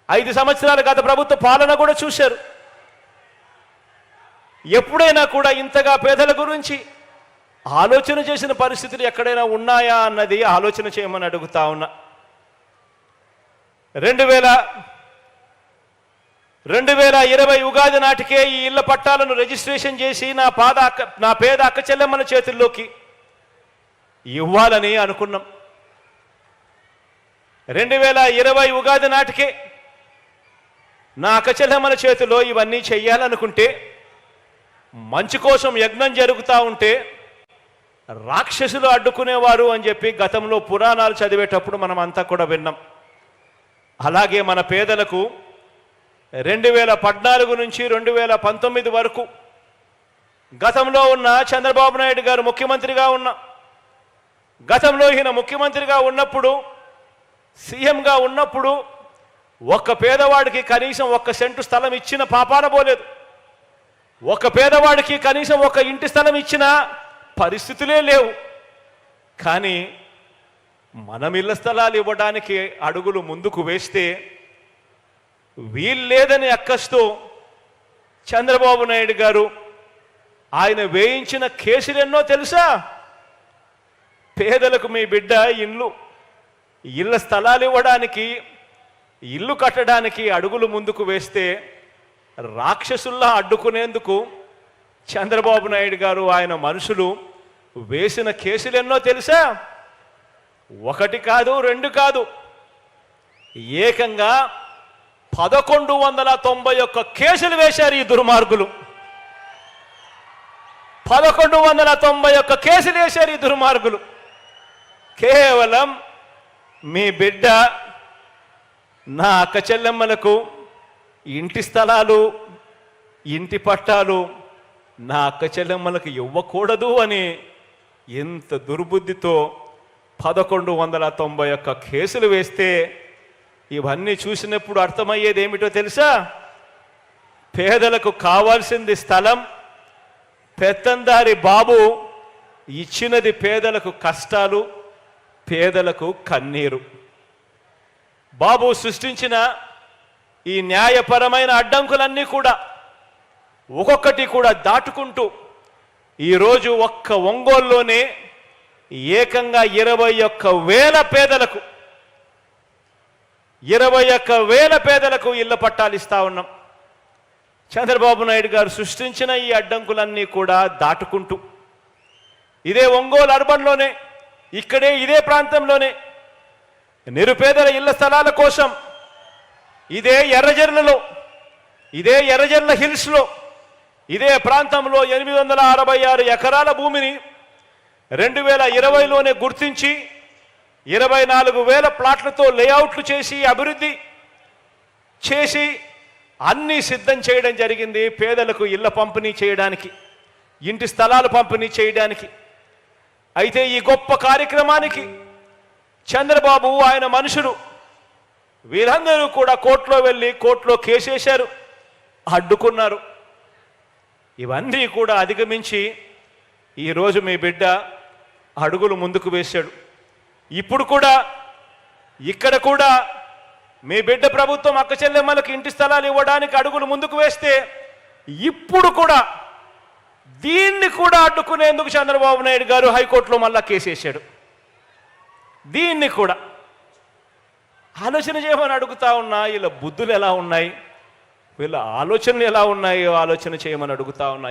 5 సంవత్సరాల గత ప్రభుత్వ పాలన కూడా చూశారు. ఎప్పుడైనా కూడా ఇంతగా పేదల గురించి ఆలోచన చేసిన పరిస్థితులు ఎక్కడైనా ఉన్నాయా అన్నది ఆలోచన చేయమని అడుగుతా ఉన్నా. 2020 ఉగాది నాటికే ఈ ఇళ్ల పట్టాలను రిజిస్ట్రేషన్ చేసి నా పేద అక్క చెల్లెమ్మల చేతుల్లోకి ఇవ్వాలని అనుకున్నాం. 2020 ఉగాది నాటికే నా అక్క చెల్లెమ్మల చేతిలో ఇవన్నీ చెయ్యాలనుకుంటే, మంచి కోసం యజ్ఞం జరుగుతూ ఉంటే రాక్షసులు అడ్డుకునేవారు అని చెప్పి గతంలో పురాణాలు చదివేటప్పుడు మనం అంతా కూడా విన్నాం. అలాగే మన పేదలకు 2014 నుంచి 2019 వరకు గతంలో ఉన్న చంద్రబాబు నాయుడు గారు ముఖ్యమంత్రిగా ఉన్న గతంలో ఈయన ముఖ్యమంత్రిగా ఉన్నప్పుడు, సీఎంగా ఉన్నప్పుడు ఒక్క పేదవాడికి కనీసం 1 సెంటు స్థలం ఇచ్చిన పాపాన పోలేదు. ఒక పేదవాడికి కనీసం 1 ఇంటి స్థలం ఇచ్చిన పరిస్థితులే లేవు. కానీ మనం ఇళ్ల స్థలాలు ఇవ్వడానికి అడుగులు ముందుకు వేస్తే వీల్లేదని అక్కస్తూ చంద్రబాబు నాయుడు గారు ఆయన వేయించిన కేసులెన్నో తెలుసా? పేదలకు మీ బిడ్డ ఇళ్ల స్థలాలు ఇవ్వడానికి, ఇల్లు కట్టడానికి అడుగులు ముందుకు వేస్తే రాక్షసుల్లా అడ్డుకునేందుకు చంద్రబాబు నాయుడు గారు ఆయన మనుషులు వేసిన కేసులెన్నో తెలుసా? 1 కాదు 2 కాదు, ఏకంగా 1191 కేసులు వేశారు ఈ దుర్మార్గులు. 1191 కేసులు వేశారు ఈ దుర్మార్గులు. కేవలం మీ బిడ్డ నా అక్క చెల్లెమ్మలకు ఇంటి స్థలాలు, ఇంటి పట్టాలు నా అక్క చెల్లెమ్మలకు ఇవ్వకూడదు అని ఎంత దుర్బుద్ధితో 1191 కేసులు వేస్తే, ఇవన్నీ చూసినప్పుడు అర్థమయ్యేది ఏమిటో తెలుసా? పేదలకు కావాల్సింది స్థలం, పెత్తందారి బాబు ఇచ్చినది పేదలకు కష్టాలు, పేదలకు కన్నీరు. బాబు సృష్టించిన ఈ న్యాయపరమైన అడ్డంకులన్నీ కూడా ఒక్కొక్కటి కూడా దాటుకుంటూ ఈరోజు ఒక్క ఒంగోలులోనే ఏకంగా 21,000 పేదలకు 21,000 పేదలకు ఇళ్ల పట్టాలు ఇస్తా ఉన్నాం. చంద్రబాబు నాయుడు గారు సృష్టించిన ఈ అడ్డంకులన్నీ కూడా దాటుకుంటూ ఇదే ఒంగోలు అర్బన్లోనే, ఇదే ప్రాంతంలోనే నిరుపేదల ఇళ్ల స్థలాల కోసం ఇదే ఎర్రజర్ల హిల్స్లో, ఇదే ప్రాంతంలో 866 ఎకరాల భూమిని 2020లోనే గుర్తించి 24,000 ప్లాట్లతో లేఅవుట్లు చేసి అభివృద్ధి చేసి అన్నీ సిద్ధం చేయడం జరిగింది. పేదలకు ఇళ్ల పంపిణీ చేయడానికి, ఇంటి స్థలాలు పంపిణీ చేయడానికి. అయితే ఈ గొప్ప కార్యక్రమానికి చంద్రబాబు ఆయన మనుషులు వీరందరూ కూడా కోర్టులో కేసేశారు, అడ్డుకున్నారు. ఇవన్నీ కూడా అధిగమించి ఈరోజు మీ బిడ్డ అడుగులు ముందుకు వేశాడు. ఇప్పుడు కూడా ఇక్కడ కూడా మీ బిడ్డ ప్రభుత్వం అక్క చెల్లెమ్మలకు ఇంటి స్థలాలు ఇవ్వడానికి అడుగులు ముందుకు వేస్తే, ఇప్పుడు కూడా దీన్ని కూడా అడ్డుకునేందుకు చంద్రబాబు నాయుడు గారు హైకోర్టులో మళ్ళా కేసేశాడు. దీన్ని కూడా ఆలోచన చేయమని అడుగుతా ఉన్నా. వీళ్ళ బుద్ధులు ఎలా ఉన్నాయి, వీళ్ళ ఆలోచనలు ఎలా ఉన్నాయో ఆలోచన చేయమని అడుగుతా ఉన్నాయి.